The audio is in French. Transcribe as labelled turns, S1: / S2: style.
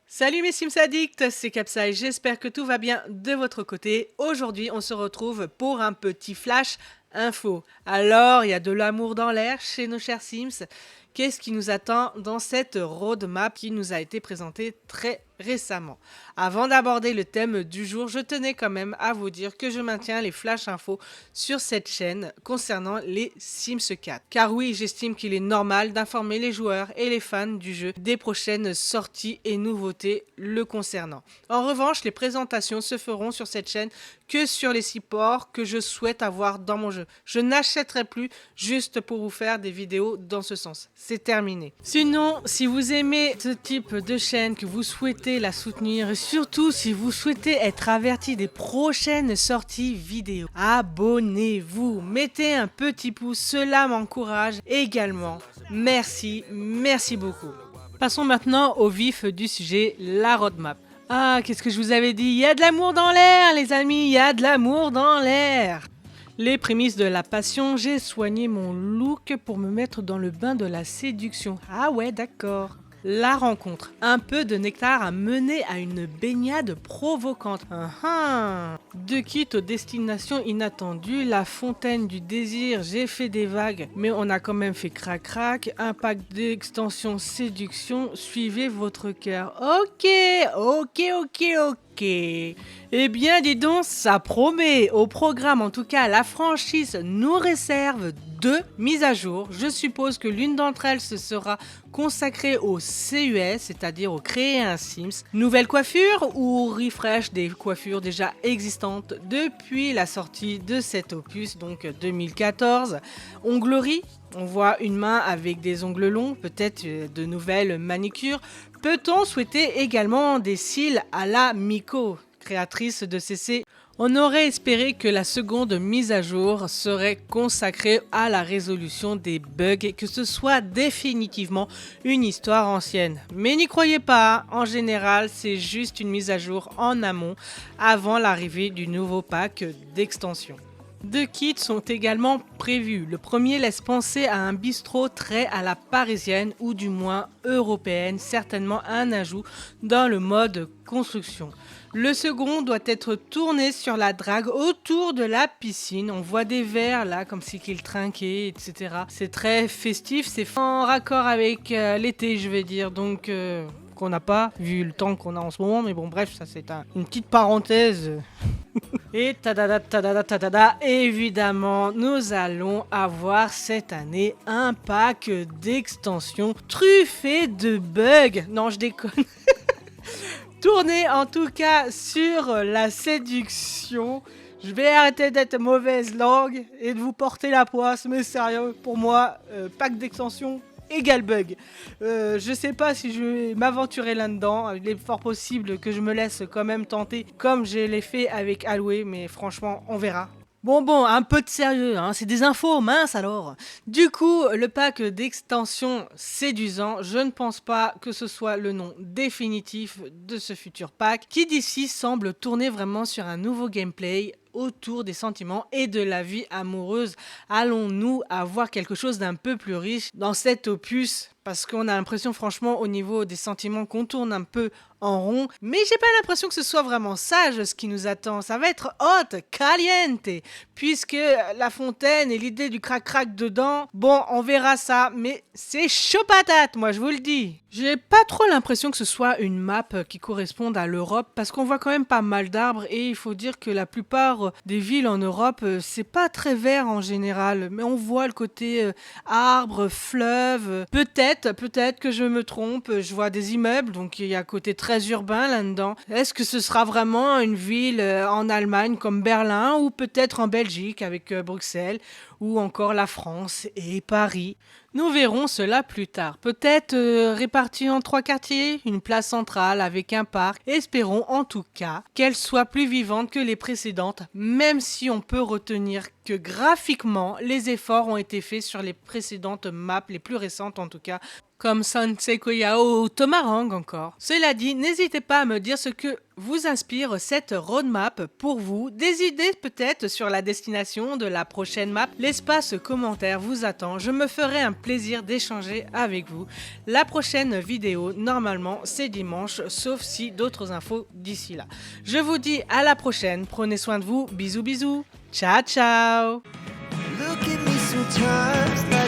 S1: Salut mes Sims Addicts, c'est Capsai, j'espère que tout va bien de votre côté. Aujourd'hui, on se retrouve pour un petit flash info. Alors, il y a de l'amour dans l'air chez nos chers Sims. Qu'est-ce qui nous attend dans cette roadmap qui nous a été présentée très récemment? Avant d'aborder le thème du jour, je tenais quand même à vous dire que je maintiens les flash infos sur cette chaîne concernant les Sims 4. Car oui, j'estime qu'il est normal d'informer les joueurs et les fans du jeu des prochaines sorties et nouveautés le concernant. En revanche, les présentations se feront sur cette chaîne que sur les supports que je souhaite avoir dans mon jeu. Je n'achèterai plus juste pour vous faire des vidéos dans ce sens. C'est terminé. Sinon, si vous aimez ce type de chaîne, que vous souhaitez la soutenir, et surtout si vous souhaitez être averti des prochaines sorties vidéo, abonnez-vous, mettez un petit pouce, cela m'encourage également. Merci beaucoup. Passons maintenant au vif du sujet, la roadmap. Ah, qu'est-ce que je vous avais dit? Il y a de l'amour dans l'air, les amis, il y a de l'amour dans l'air. Les prémices de la passion, j'ai soigné mon look pour me mettre dans le bain de la séduction. Ah ouais, d'accord. La rencontre, un peu de nectar a mené à une baignade provocante. De quitte aux destinations inattendues, la fontaine du désir, j'ai fait des vagues, mais on a quand même fait crac-crac. Un pack d'extension séduction, suivez votre cœur. Ok. Eh bien, dis donc, ça promet. Au programme, en tout cas, la franchise nous réserve 2 mises à jour. Je suppose que l'une d'entre elles se sera consacrée au CUS, c'est-à-dire au créer un Sims. Nouvelle coiffure ou refresh des coiffures déjà existantes depuis la sortie de cet opus, donc 2014. Onglerie, on voit une main avec des ongles longs, peut-être de nouvelles manicures. Peut-on souhaiter également des cils à la Miko, créatrice de CC? On aurait espéré que la seconde mise à jour serait consacrée à la résolution des bugs et que ce soit définitivement une histoire ancienne. Mais n'y croyez pas, en général c'est juste une mise à jour en amont avant l'arrivée du nouveau pack d'extension. 2 kits sont également prévus. Le premier laisse penser à un bistrot très à la parisienne ou du moins européenne, certainement un ajout dans le mode construction. Le second doit être tourné sur la drague autour de la piscine. On voit des verres là comme si qu'ils trinquaient, etc. C'est très festif, c'est en raccord avec l'été je vais dire, donc qu'on n'a pas vu le temps qu'on a en ce moment, mais bon bref, ça c'est une petite parenthèse. Et tadada, évidemment, nous allons avoir cette année un pack d'extensions truffé de bugs. Non, je déconne. Tourné en tout cas sur la séduction. Je vais arrêter d'être mauvaise langue et de vous porter la poisse, mais sérieux, pour moi, pack d'extension égale bug. Je sais pas si je vais m'aventurer là-dedans. Il est fort possible que je me laisse quand même tenter, comme je l'ai fait avec Alloué, mais franchement, on verra. Bon, un peu de sérieux, hein, c'est des infos, mince alors. Du coup, le pack d'extension séduisant, je ne pense pas que ce soit le nom définitif de ce futur pack, qui d'ici semble tourner vraiment sur un nouveau gameplay autour des sentiments et de la vie amoureuse. Allons-nous avoir quelque chose d'un peu plus riche dans cet opus? Parce qu'on a l'impression franchement au niveau des sentiments qu'on tourne un peu en rond. Mais j'ai pas l'impression que ce soit vraiment sage ce qui nous attend. Ça va être hot, caliente. Puisque la fontaine et l'idée du crac-crac dedans, bon on verra ça. Mais c'est chaud patate, moi je vous le dis. J'ai pas trop l'impression que ce soit une map qui corresponde à l'Europe. Parce qu'on voit quand même pas mal d'arbres. Et il faut dire que la plupart des villes en Europe, c'est pas très vert en général. Mais on voit le côté arbres, fleuves. Peut-être que je me trompe, je vois des immeubles, donc il y a un côté très urbain là-dedans. Est-ce que ce sera vraiment une ville en Allemagne comme Berlin ou peut-être en Belgique avec Bruxelles ou encore la France et Paris? Nous verrons cela plus tard. Peut-être répartie en 3 quartiers, une place centrale avec un parc. Espérons en tout cas qu'elle soit plus vivante que les précédentes, même si on peut retenir que graphiquement, les efforts ont été faits sur les précédentes maps, les plus récentes en tout cas, comme Sansekoya ou Tomarang encore. Cela dit, n'hésitez pas à me dire ce que vous inspire cette roadmap pour vous, des idées peut-être sur la destination de la prochaine map. L'espace commentaire vous attend, je me ferai un plaisir d'échanger avec vous. La prochaine vidéo, normalement, c'est dimanche, sauf si d'autres infos d'ici là. Je vous dis à la prochaine, prenez soin de vous, bisous bisous, ciao ciao.
S2: Look at me sometimes